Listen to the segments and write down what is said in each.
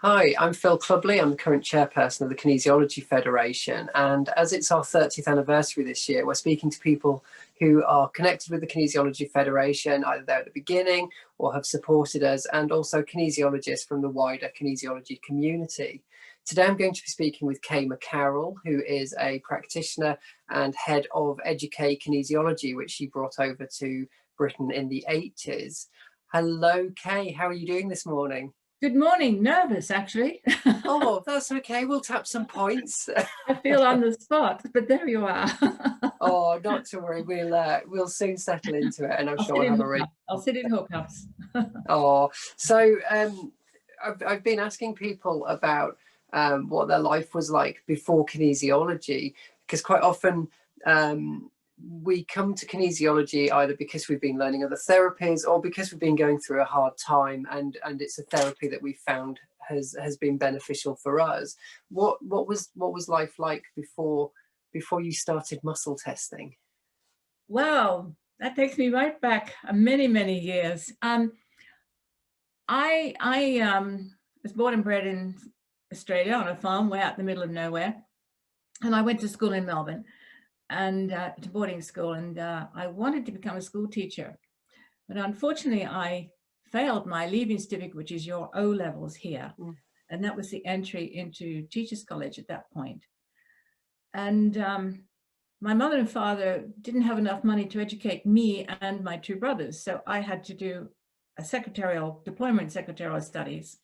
Hi, I'm Phil Clubley. I'm the current chairperson of the Kinesiology Federation. And as it's our 30th anniversary this year, we're speaking to people who are connected with the Kinesiology Federation, either there at the beginning or have supported us, and also kinesiologists from the wider kinesiology community. Today, I'm going to be speaking with Kay McCarroll, who is a practitioner and head of Edu-K kinesiology, which she brought over to Britain in the 80s. Hello, Kay. How are you doing this morning? Good morning. Nervous, actually. Oh, that's okay. We'll tap some points. I feel on the spot, but there you are. Oh, not to worry. We'll soon settle into it, and I'm sure we'll have a really. I'll sit in hookups. Oh, so I've been asking people about what their life was like before kinesiology, because quite often we come to kinesiology either because we've been learning other therapies or because we've been going through a hard time, and it's a therapy that we found has been beneficial for us. What was life like before you started muscle testing? Wow, that takes me right back many years. I was born and bred in Australia on a farm way out in the middle of nowhere, and I went to school in Melbourne and to boarding school, and I wanted to become a school teacher, but unfortunately I failed my leaving certificate, which is your O levels here. And that was the entry into Teachers College at that point. And my mother and father didn't have enough money to educate me and my two brothers. So I had to do a deployment secretarial studies,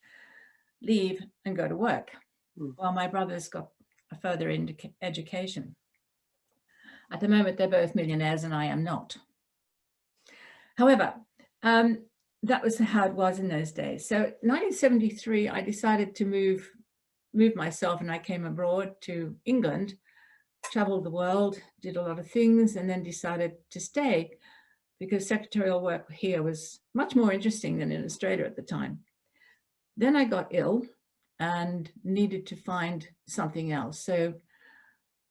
leave and go to work while my brothers got a further education. At the moment, they're both millionaires and I am not. However, that was how it was in those days. So 1973, I decided to move myself, and I came abroad to England, traveled the world, did a lot of things, and then decided to stay because secretarial work here was much more interesting than in Australia at the time. Then I got ill and needed to find something else. So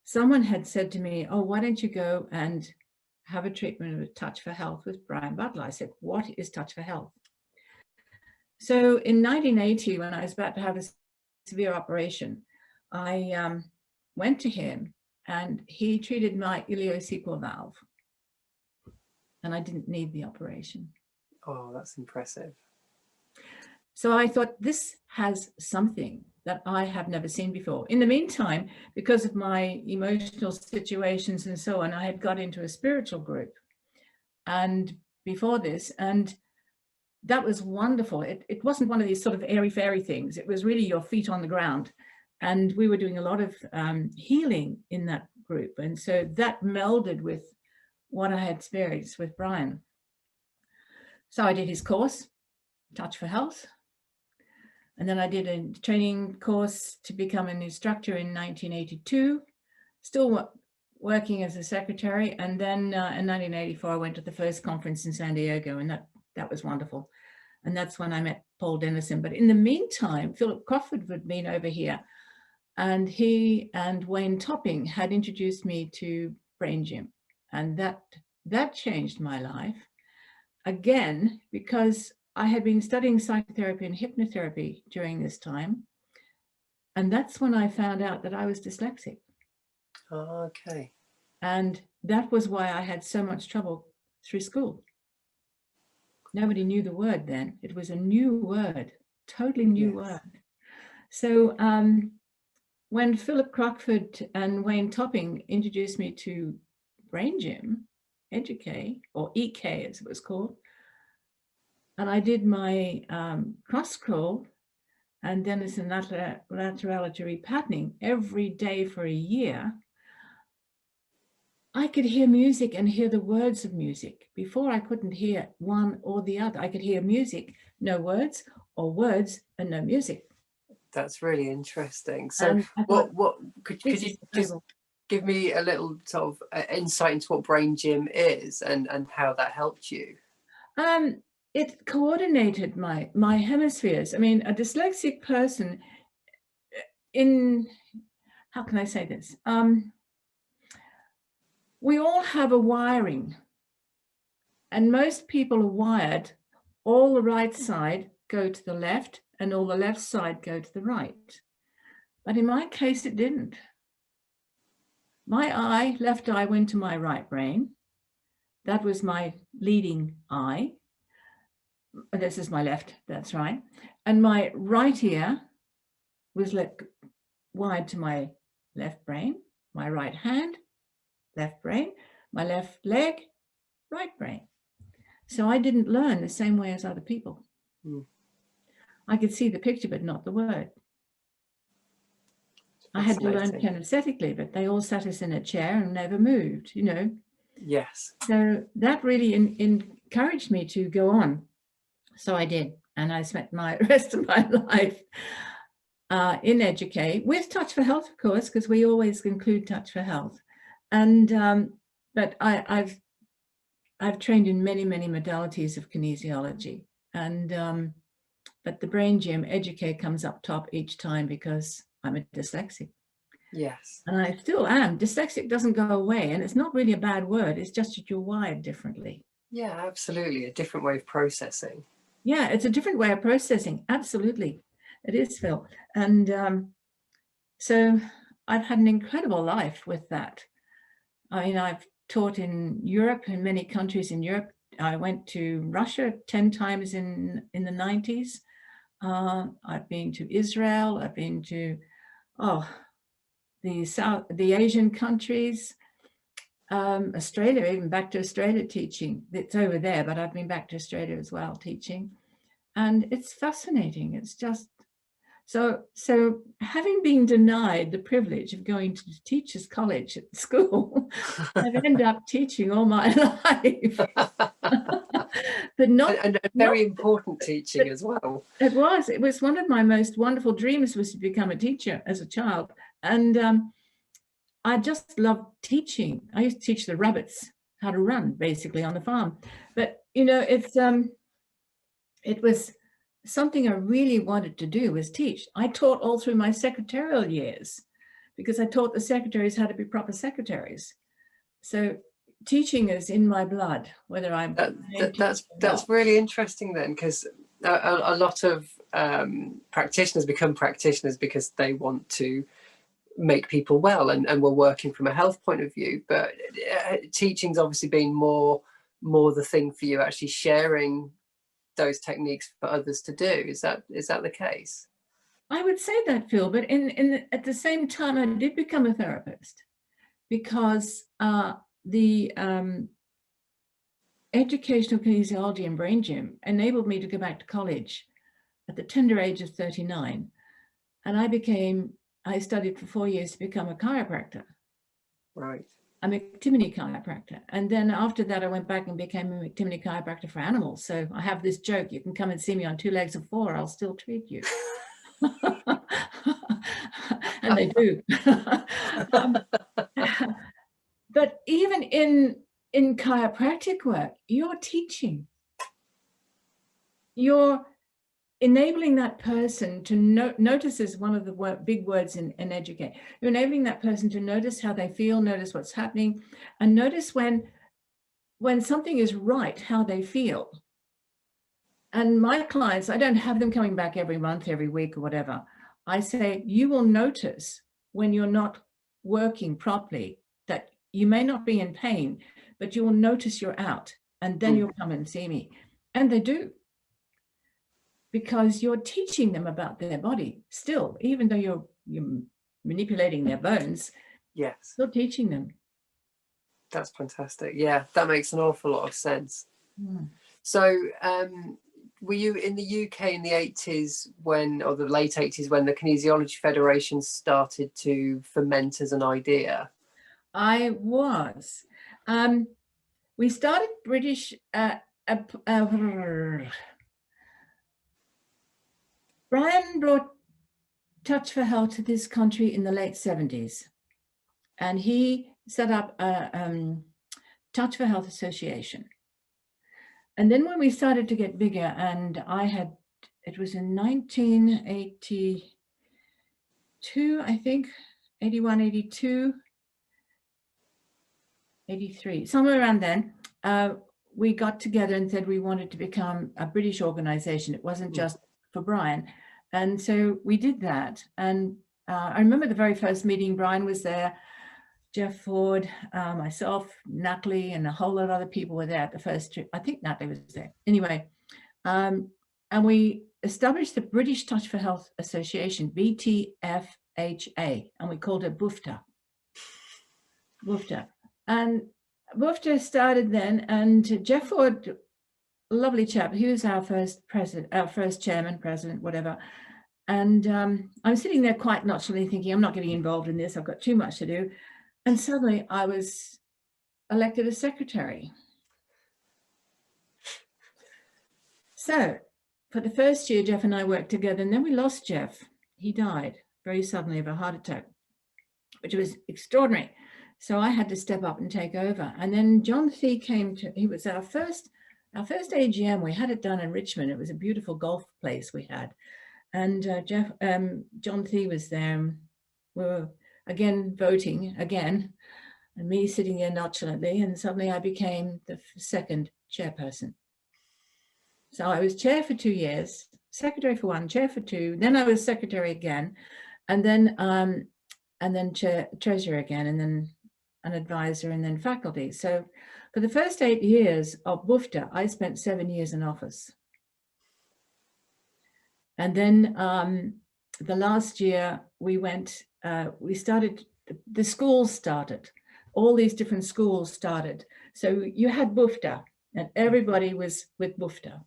someone had said to me, oh, why don't you go and have a treatment with Touch for Health with Brian Butler. I said, what is Touch for Health? So in 1980, when I was about to have a severe operation, I went to him and he treated my ileocecal valve. And I didn't need the operation. Oh, that's impressive. So I thought, this has something that I have never seen before. In the meantime, because of my emotional situations and so on, I had got into a spiritual group and before this, and that was wonderful. It wasn't one of these sort of airy-fairy things. It was really your feet on the ground. And we were doing a lot of healing in that group. And so that melded with what I had experienced with Brian. So I did his course, Touch for Health. And then I did a training course to become an instructor in 1982, still working as a secretary. And then in 1984, I went to the first conference in San Diego, and that was wonderful. And that's when I met Paul Dennison. But in the meantime, Philip Crawford had been over here, and he and Wayne Topping had introduced me to Brain Gym. And that changed my life, again, because I had been studying psychotherapy and hypnotherapy during this time. And that's when I found out that I was dyslexic. Oh, okay. And that was why I had so much trouble through school. Nobody knew the word then. It was a new word, totally new word. So when Philip Crawford and Wayne Topping introduced me to Brain Gym, Edu-K, or E-K as it was called, and I did my cross scroll and Dennison laterality repatterning every day for a year, I could hear music and hear the words of music. Before, I couldn't hear one or the other. I could hear music, no words, or words and no music. That's really interesting. So what could you just give me a little sort of insight into what Brain Gym is and how that helped you? It coordinated my hemispheres. I mean, a dyslexic person how can I say this? We all have a wiring, and most people are wired all the right side go to the left and all the left side go to the right. But in my case, it didn't. My left eye went to my right brain. That was my leading eye. This is my left, that's right. And my right ear was wide to my left brain, my right hand, left brain, my left leg, right brain. So I didn't learn the same way as other people. I could see the picture, but not the word. I had to learn kinesthetically, but they all sat us in a chair and never moved, you know. Yes. So that really encouraged me to go on. So I did. And I spent my rest of my life in Edu-K with Touch for Health, of course, because we always include Touch for Health. And but I've trained in many modalities of kinesiology, and but the brain gym Edu-K comes up top each time because I'm a dyslexic. Yes. And I still am. Dyslexic doesn't go away, and it's not really a bad word. It's just that you're wired differently. Yeah, absolutely. A different way of processing. Yeah, it's a different way of processing. Absolutely. It is, Phil. And so I've had an incredible life with that. I mean, I've taught in Europe, in many countries in Europe. I went to Russia 10 times in the 90s. I've been to Israel. I've been to, the Asian countries, Australia, even back to Australia teaching. It's over there, but I've been back to Australia as well teaching. And it's fascinating. It's just, so having been denied the privilege of going to teachers' college at school, I've ended up teaching all my life. But not and very important teaching as well. It was one of my most wonderful dreams, was to become a teacher as a child. And I just loved teaching. I used to teach the rabbits how to run, basically, on the farm. But, you know, it was something I really wanted to do, was teach. I taught all through my secretarial years because I taught the secretaries how to be proper secretaries. So teaching is in my blood, whether I'm that's really interesting then, because a lot of practitioners become practitioners because they want to make people well, and we're working from a health point of view, but teaching's obviously been more the thing for you, actually sharing those techniques for others to do. Is that the case? I would say that, Phil, but at the same time, I did become a therapist because the Educational Kinesiology and Brain Gym enabled me to go back to college at the tender age of 39. And I studied for 4 years to become a chiropractor. Right. A McTimoney Chriopractic. And then after that, I went back and became a McTimoney Chriopractor for animals. So I have this joke: you can come and see me on 2 legs of 4, I'll still treat you. And they do. But even in chiropractic work, you're teaching. You're enabling that person to notice is one of the big words in Edu-K. You're enabling that person to notice how they feel, notice what's happening, and notice when something is right, how they feel. And my clients, I don't have them coming back every month, every week, or whatever. I say, you will notice when you're not working properly that you may not be in pain, but you will notice you're out, and then you'll come and see me. And they do. Because you're teaching them about their body still, even though you're manipulating their bones. Yes. You're teaching them. That's fantastic. Yeah, that makes an awful lot of sense. So were you in the UK in the 80s or the late 80s, when the Kinesiology Federation started to ferment as an idea? I was. We started British... Brian brought Touch for Health to this country in the late 70s. And he set up a Touch for Health Association. And then when we started to get bigger, and it was in 1982, I think, 81, 82, 83, somewhere around then, we got together and said we wanted to become a British organization. It wasn't just for Brian. And so we did that. And I remember the very first meeting, Brian was there, Jeff Ford, myself, Natalie, and a whole lot of other people were there at the first trip. I think Natalie was there. Anyway, and we established the British Touch for Health Association, BTFHA, and we called it BUFTA. And BUFTA started then, and Jeff Ford, a lovely chap, he was our first president, our first chairman, president, whatever. And I'm sitting there quite naturally thinking, I'm not getting involved in this, I've got too much to do. And suddenly I was elected as secretary. So for the first year, Jeff and I worked together, and then we lost Jeff. He died very suddenly of a heart attack, which was extraordinary. So I had to step up and take over. And then John Thee came to, he was our first AGM. We had it done in Richmond. It was a beautiful golf place we had. And John Thee was there. We were again voting again, and me sitting there nonchalantly, and suddenly I became the second chairperson. So I was chair for 2 years, secretary for 1, chair for 2, then I was secretary again, and then treasurer again, and then an advisor, and then faculty. So for the first 8 years of BUFTA, I spent 7 years in office. And then the last year we went, we started, the schools started, all these different schools started. So you had BUFTA, and everybody was with BUFTA.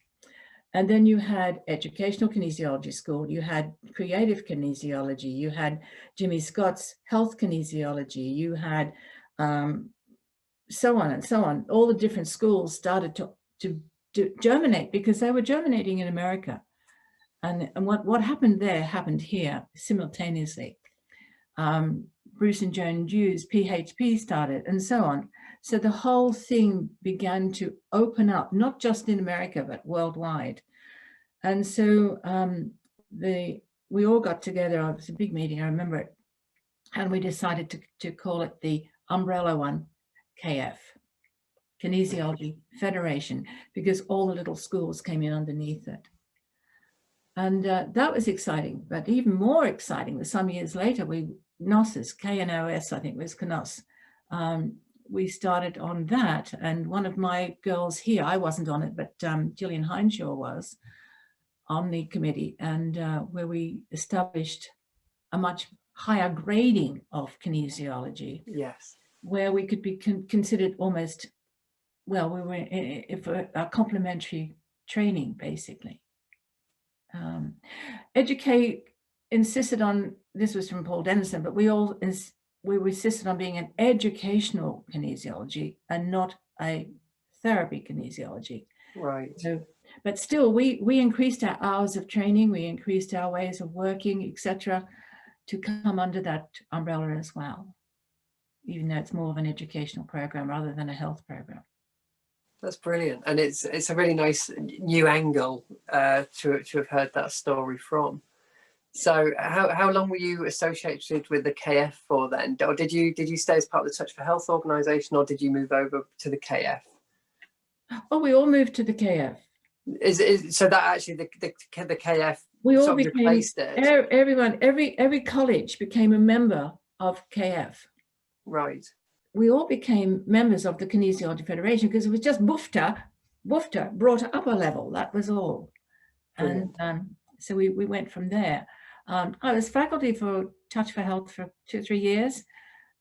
And then you had Educational Kinesiology School, you had Creative Kinesiology, you had Jimmy Scott's Health Kinesiology, you had so on and so on. All the different schools started to germinate because they were germinating in America. And what happened there happened here simultaneously. Bruce and Joan Hughes, PHP started, and so on. So the whole thing began to open up, not just in America, but worldwide. And so we all got together. It was a big meeting, I remember it. And we decided to call it the umbrella one, KF, Kinesiology Federation, because all the little schools came in underneath it. And that was exciting, but even more exciting was some years later, KNOS, K-N-O-S, I think was KNOS. We started on that, and one of my girls here, I wasn't on it, but Gillian Hineshaw was on the committee, and where we established a much higher grading of kinesiology. Yes. Where we could be considered almost, well, we were for a complementary training, basically. Edu-K insisted on, this was from Paul Dennison, but we insisted on being an educational kinesiology and not a therapy kinesiology. Right. So, but still, we increased our hours of training, we increased our ways of working, etc., to come under that umbrella as well, even though it's more of an educational program rather than a health program. That's brilliant, and it's a really nice new angle to have heard that story from. So, how long were you associated with the KF for then, or did you stay as part of the Touch for Health organisation, or did you move over to the KF? Oh, we all moved to the KF. So that actually the KF we all sort of became, replaced it. Everyone, every college became a member of KF. Right. We all became members of the Kinesiology Federation because it was just BUFTA brought up a level, that was all. Brilliant. And so we went from there. I was faculty for Touch for Health for 2 or 3 years.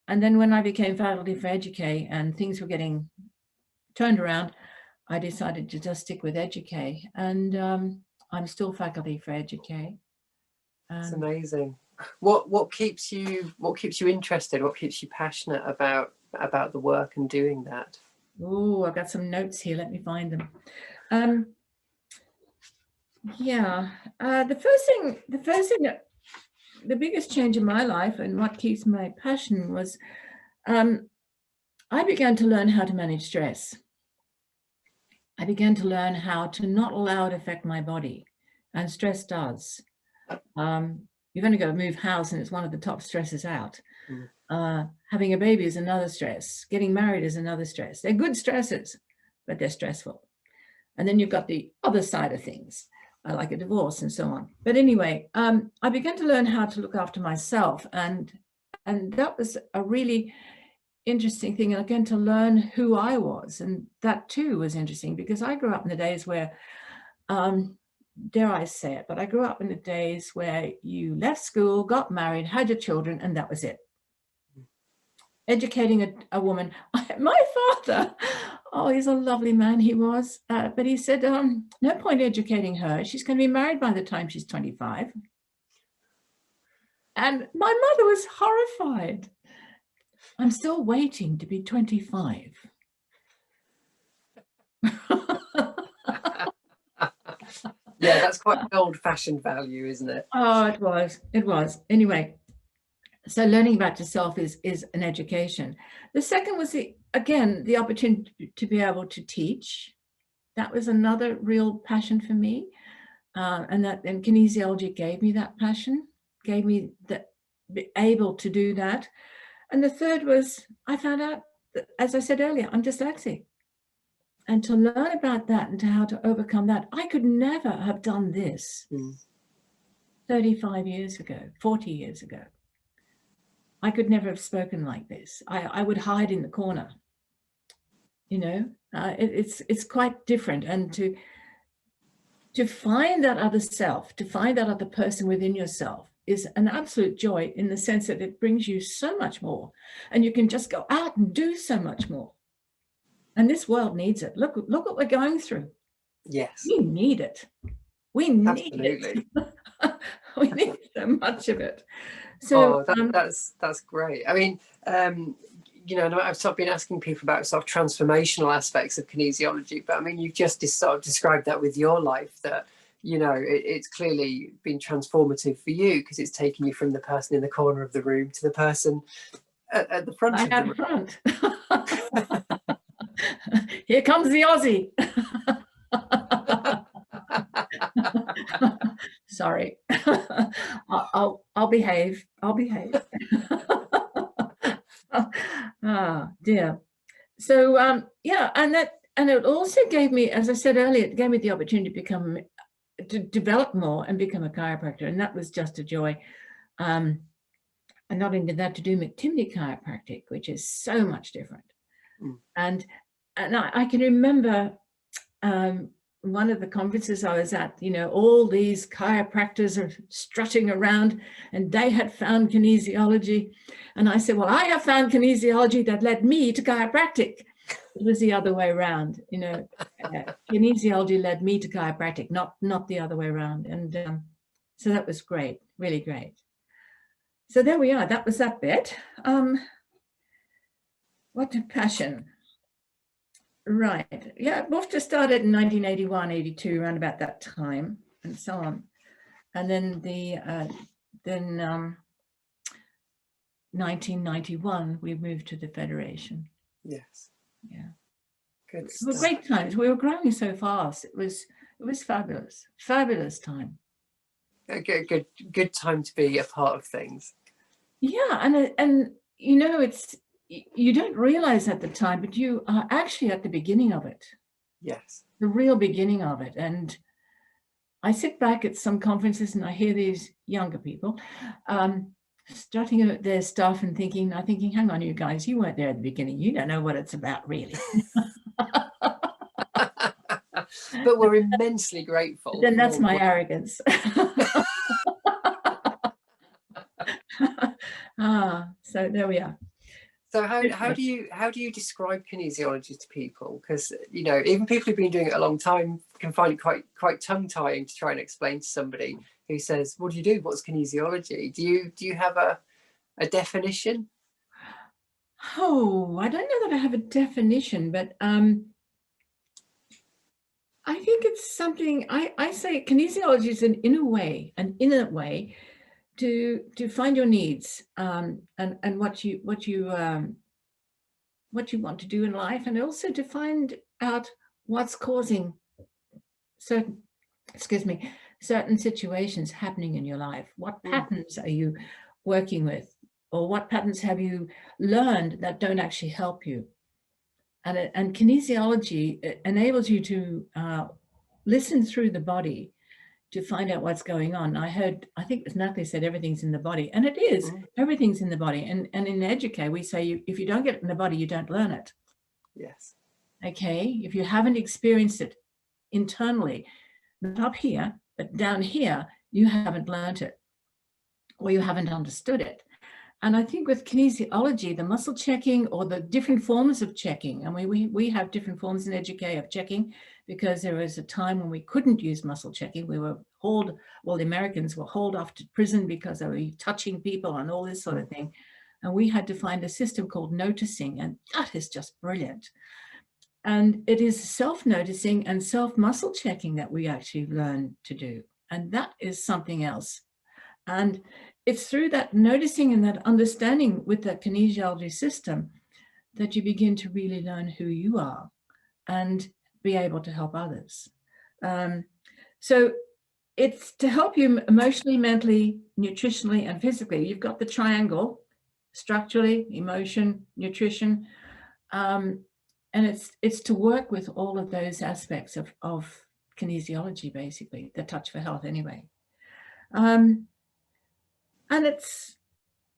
And then when I became faculty for Edu-K and things were getting turned around, I decided to just stick with Edu-K. And I'm still faculty for Edu-K. It's amazing. What keeps you interested? What keeps you passionate about the work and doing that? Oh, I've got some notes here. Let me find them. The first thing that the biggest change in my life and what keeps my passion was I began to learn how to manage stress. I began to learn how to not allow it to affect my body, and stress does. You've only got to move house and it's one of the top stresses out. Having a baby is another stress. Getting married is another stress. They're good stresses, but they're stressful. And then you've got the other side of things, like a divorce and so on. But anyway, I began to learn how to look after myself, and that was a really interesting thing, again, to learn who I was. And that too was interesting, because I grew up in the days where, dare I say it, but I grew up in the days where you left school, got married, had your children, and that was it. Educating a woman. My father, oh, he's a lovely man, he was, but he said, no point educating her. She's going to be married by the time she's 25. And my mother was horrified. I'm still waiting to be 25. Yeah, that's quite an old-fashioned value, isn't it? Oh, it was. It was. Anyway, so learning about yourself is an education. The second was, the opportunity to be able to teach. That was another real passion for me. And kinesiology gave me that passion, gave me the able to do that. And the third was, I found out that, as I said earlier, I'm dyslexic. And to learn about that and to how to overcome that, I could never have done this 35 years ago, 40 years ago. I could never have spoken like this. I would hide in the corner. You know, it's quite different. And to find that other self, to find that other person within yourself is an absolute joy, in the sense that it brings you so much more, and you can just go out and do so much more. And this world needs it. Look what we're going through. Yes. We need it. We need Absolutely. it. We need so much of it. So that's great. I mean, you know, I've sort of been asking people about sort of transformational aspects of kinesiology, but I mean, you've just sort of described that with your life, that, you know, it's clearly been transformative for you, because it's taken you from the person in the corner of the room to the person at the front of the room. Here comes the Aussie. Sorry. I'll behave. I'll behave. Ah, dear. So yeah, and it also gave me, as I said earlier, it gave me the opportunity to develop more and become a chiropractor, and that was just a joy. And not only that, to do McTimoney Chriopractic, which is so much different. And I can remember one of the conferences I was at, you know, all these chiropractors are strutting around, and they had found kinesiology. And I said, well, I have found kinesiology that led me to chiropractic. It was the other way around, you know. Kinesiology led me to chiropractic, not the other way around. And so that was great, really great. So there we are. That was that bit. What a passion. Right. Yeah, Wolfter started in 1981, 82, around about that time, and so on. And then 1991, we moved to the Federation. Yes. Yeah. Good. It was great times. We were growing so fast. It was fabulous. Fabulous time. A good time to be a part of things. Yeah, and you know, you don't realize at the time, but you are actually at the beginning of it. Yes. The real beginning of it. And I sit back at some conferences and I hear these younger people strutting at their stuff and thinking, hang on, you guys, you weren't there at the beginning. You don't know what it's about, really. But we're immensely grateful. But then that's my arrogance. So there we are. So how do you describe kinesiology to people? Because, you know, even people who've been doing it a long time can find it quite tongue-tying to try and explain to somebody who says, what do you do? What's kinesiology? Do you have a definition? Oh, I don't know that I have a definition, but I think it's something, I say kinesiology is an inner way to find your needs and what you want to do in life, and also to find out what's causing certain situations happening in your life. What patterns are you working with, or what patterns have you learned that don't actually help you? And kinesiology enables you to listen through the body to find out what's going on. I think it was Natalie said everything's in the body, and it is. Everything's in the body. And in Edu-K, we say if you don't get it in the body, you don't learn it. Yes. Okay, if you haven't experienced it internally, not up here, but down here, you haven't learned it, or you haven't understood it. And I think with kinesiology, the muscle checking or the different forms of checking, and we have different forms in Edu-K of checking, because there was a time when we couldn't use muscle checking. We were hauled, well, the Americans were hauled off to prison because they were touching people and all this sort of thing. And we had to find a system called noticing, and that is just brilliant. And it is self-noticing and self-muscle checking that we actually learn to do. And that is something else. And it's through that noticing and that understanding with that kinesiology system that you begin to really learn who you are and be able to help others. So it's to help you emotionally, mentally, nutritionally, and physically. You've got the triangle: structurally, emotion, nutrition. And it's to work with all of those aspects of kinesiology, basically, the touch for health anyway. And it's,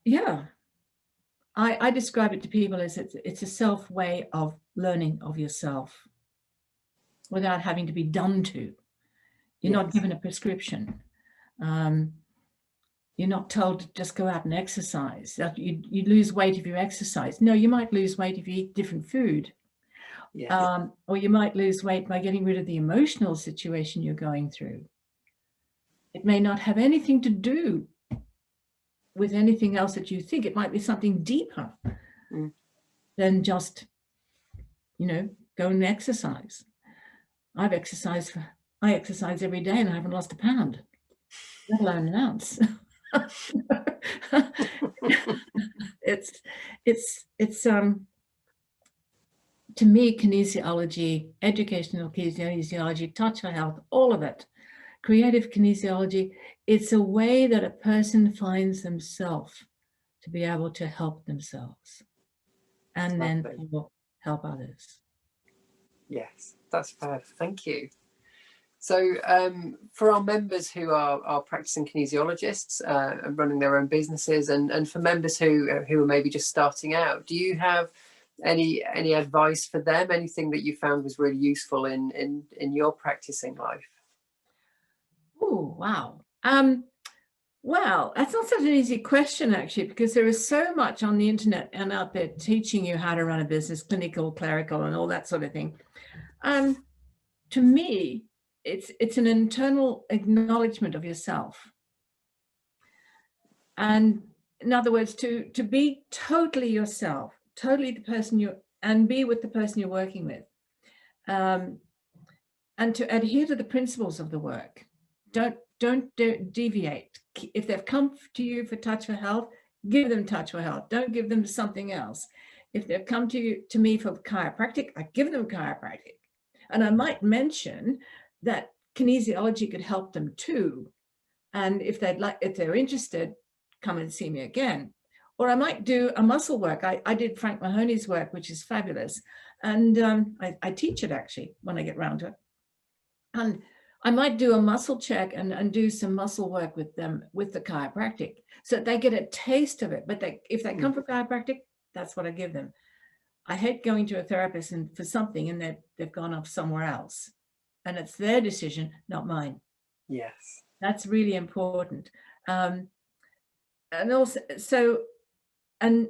yeah, I describe it to people as it's a self way of learning of yourself without having to be done to. You're not given a prescription. You're not told to just go out and exercise. You lose weight if you exercise. No, you might lose weight if you eat different food. Yes. Or you might lose weight by getting rid of the emotional situation you're going through. It may not have anything to do with anything else that you think. It might be something deeper than just, go and exercise. I exercise every day and I haven't lost a pound, let alone an ounce. It's to me, kinesiology, educational kinesiology, touch for health, all of it, creative kinesiology, it's a way that a person finds themselves to be able to help themselves and then help others. Yes, that's perfect. Thank you. So for our members who are practicing kinesiologists and running their own businesses, and for members who are maybe just starting out, do you have any advice for them? Anything that you found was really useful in your practicing life? Oh, wow. Well, that's not such an easy question, actually, because there is so much on the internet and out there teaching you how to run a business, clinical, clerical, and all that sort of thing. To me, it's an internal acknowledgement of yourself. And in other words, to be totally yourself, totally the person and be with the person you're working with. And to adhere to the principles of the work. Don't deviate. If they've come to you for touch for health, give them touch for health. Don't give them something else. If they've come to me for chiropractic, I give them chiropractic. And I might mention that kinesiology could help them too. And if they're interested, come and see me again. Or I might do a muscle work. I did Frank Mahoney's work, which is fabulous. And I teach it actually when I get around to it. And I might do a muscle check and do some muscle work with them with the chiropractic so that they get a taste of it. But if they come for chiropractic, that's what I give them. I hate going to a therapist and for something and they've gone off somewhere else. And it's their decision, not mine. Yes. That's really important. And also, and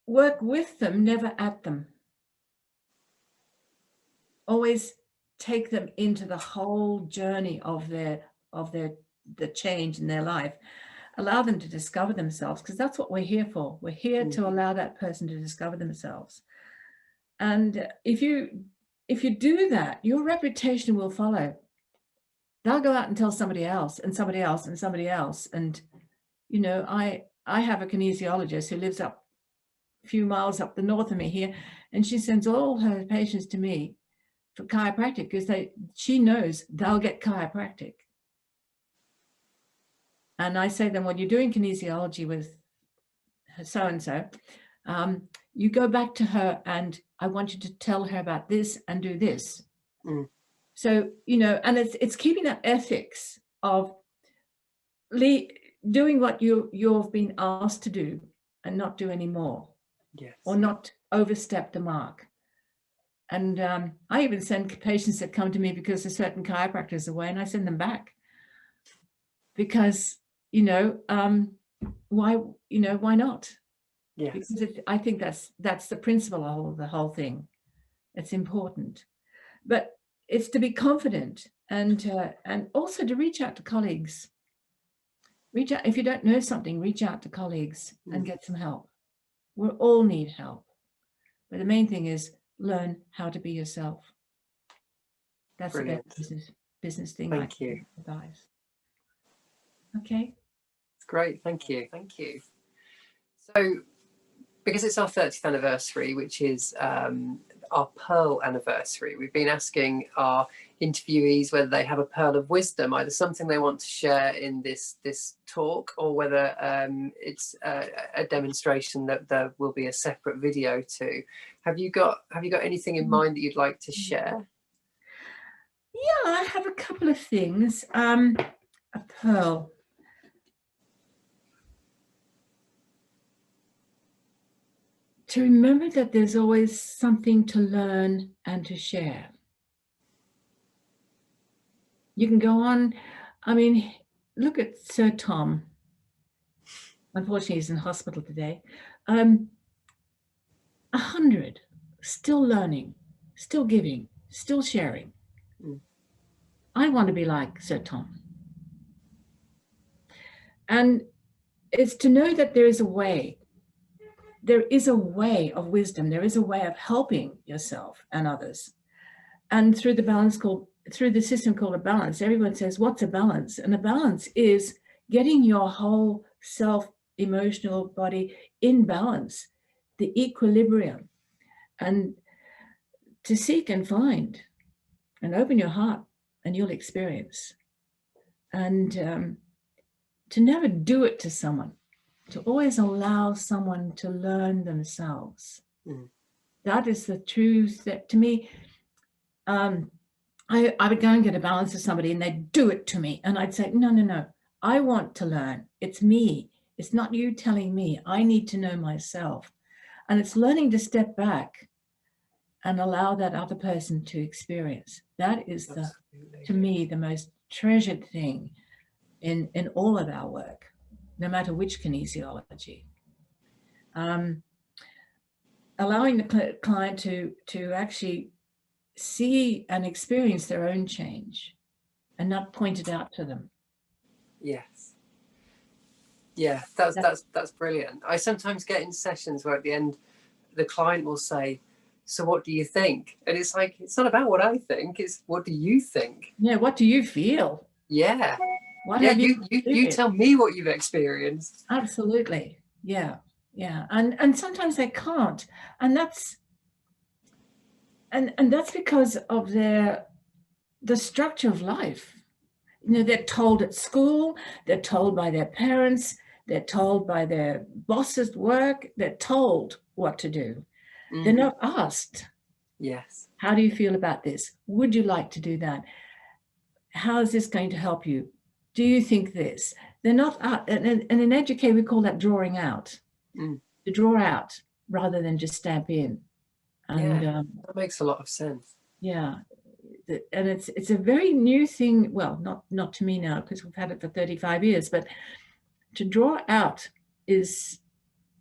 work with them, never at them. Always take them into the whole journey of the change in their life. Allow them to discover themselves, because that's what we're here for. We're here to allow that person to discover themselves. And if you do that, your reputation will follow. They'll go out and tell somebody else and somebody else and somebody else. And, I have a kinesiologist who lives up a few miles up the north of me here, and she sends all her patients to me for chiropractic because she knows they'll get chiropractic. And I say to them, well, you're doing kinesiology with so-and-so, you go back to her and I want you to tell her about this and do this. Mm. So, you know, and it's keeping that ethics of doing what you've been asked to do and not do any more. Yes. Or not overstep the mark. And I even send patients that come to me because a certain chiropractor is away, and I send them back because, you know, why not? Yes. Because I think that's the principle of the whole thing. It's important, but it's to be confident and also to reach out to colleagues. Reach out if you don't know something. Reach out to colleagues and get some help. We all need help, but the main thing is learn how to be yourself. That's Brilliant. the best business thing. Thank you. Advise. Okay. It's great. Thank you. Thank you. So, because it's our 30th anniversary, which is our Pearl anniversary, we've been asking our interviewees whether they have a pearl of wisdom, either something they want to share in this talk, or whether it's a demonstration that there will be a separate video to. Have you got anything in mind that you'd like to share? Yeah, I have a couple of things. A pearl. To remember that there's always something to learn and to share. You can go on, I mean, look at Sir Tom. Unfortunately, he's in hospital today. 100, still learning, still giving, still sharing. I want to be like Sir Tom. And it's to know that there is a way. There is a way of wisdom. There is a way of helping yourself and others. And through the system called a balance, everyone says, what's a balance? And a balance is getting your whole self, emotional body in balance, the equilibrium, and to seek and find and open your heart and you'll experience. And to never do it to someone, to always allow someone to learn themselves. That is the truth that, to me, I would go and get a balance with somebody and they'd do it to me. And I'd say, no, I want to learn. It's me. It's not you telling me. I need to know myself. And it's learning to step back and allow that other person to experience. That is, to me, the most treasured thing in all of our work, no matter which kinesiology. Allowing the client to actually see and experience their own change and not point it out to them. Yes. Yeah, that's brilliant. I sometimes get in sessions where at the end the client will say, so what do you think? And it's like, it's not about what I think, it's what do you think? Yeah, what do you feel? Yeah. What yeah, have you tell me what you've experienced. Absolutely. Yeah. And sometimes they can't. And that's because of the structure of life. You know, they're told at school, they're told by their parents, they're told by their bosses at work, they're told what to do. They're not asked. Yes. How do you feel about this? Would you like to do that? How is this going to help you? Do you think this? They're not, and in Edu-K we call that drawing out. To draw out rather than just stamp in. And that makes a lot of sense. Yeah. And it's a very new thing. Well, not to me now, because we've had it for 35 years, but to draw out is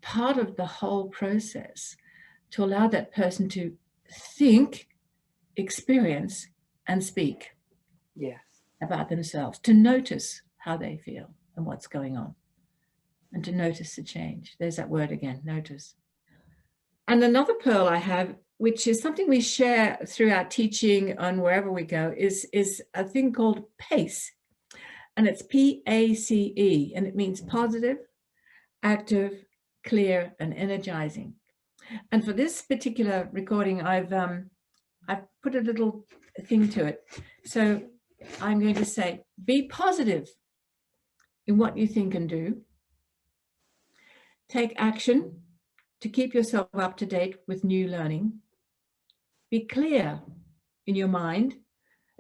part of the whole process, to allow that person to think, experience, and speak about themselves, to notice how they feel and what's going on, and to notice the change. There's that word again, notice. And another pearl I have, which is something we share through our teaching and wherever we go, is a thing called PACE. And it's PACE, and it means positive, active, clear, and energizing. And for this particular recording, I've put a little thing to it. So I'm going to say, be positive in what you think and do. Take action to keep yourself up to date with new learning. be clear in your mind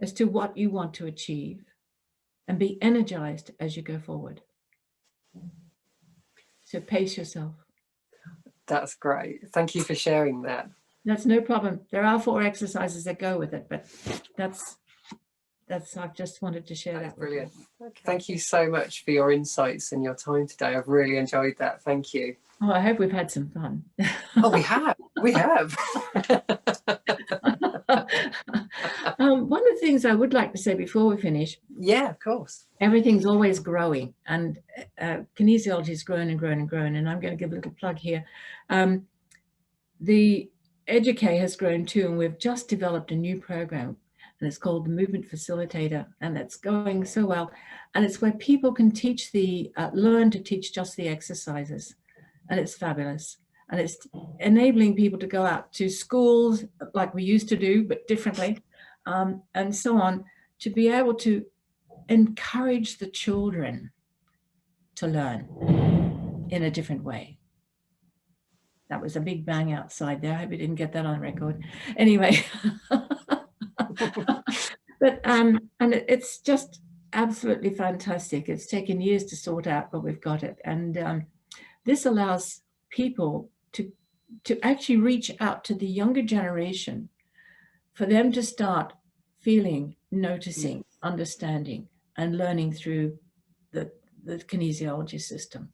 as to what you want to achieve, and be energized as you go forward. So pace yourself. That's great. Thank you for sharing that. That's no problem. There are 4 exercises that go with it, but that's I've just wanted to share that. Brilliant. Okay. Thank you so much for your insights and your time today. I've really enjoyed that. Thank you. Oh, I hope we've had some fun. Oh, we have. We have. One of the things I would like to say before we finish. Yeah, of course. Everything's always growing, and kinesiology has grown and grown and grown. And I'm going to give a little plug here. The Edu-K has grown too, and we've just developed a new program, and it's called the Movement Facilitator, and it's going so well. And it's where people can teach learn to teach just the exercises, and it's fabulous. And it's enabling people to go out to schools like we used to do, but differently, and so on, to be able to encourage the children to learn in a different way. That was a big bang outside there. I hope you didn't get that on record. Anyway, but and it's just absolutely fantastic. It's taken years to sort out, but we've got it. And this allows people to actually reach out to the younger generation, for them to start feeling, noticing, understanding, and learning through the kinesiology system,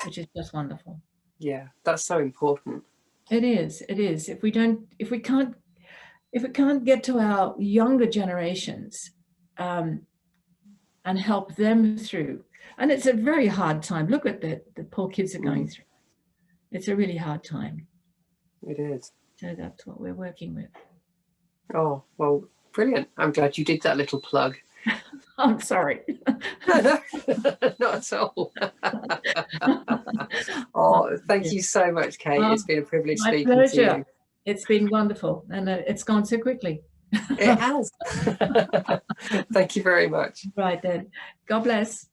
which is just wonderful. Yeah, that's so important. It is. It is. If we can't get to our younger generations and help them through, and it's a very hard time. Look at the poor kids are going through. It's a really hard time. It is. So that's what we're working with. Oh, well, brilliant. I'm glad you did that little plug. I'm sorry. No, not at all. Oh, thank you so much, Kate. It's been a privilege speaking to you. It's been wonderful, and it's gone so quickly. It has. Thank you very much. Right then. God bless.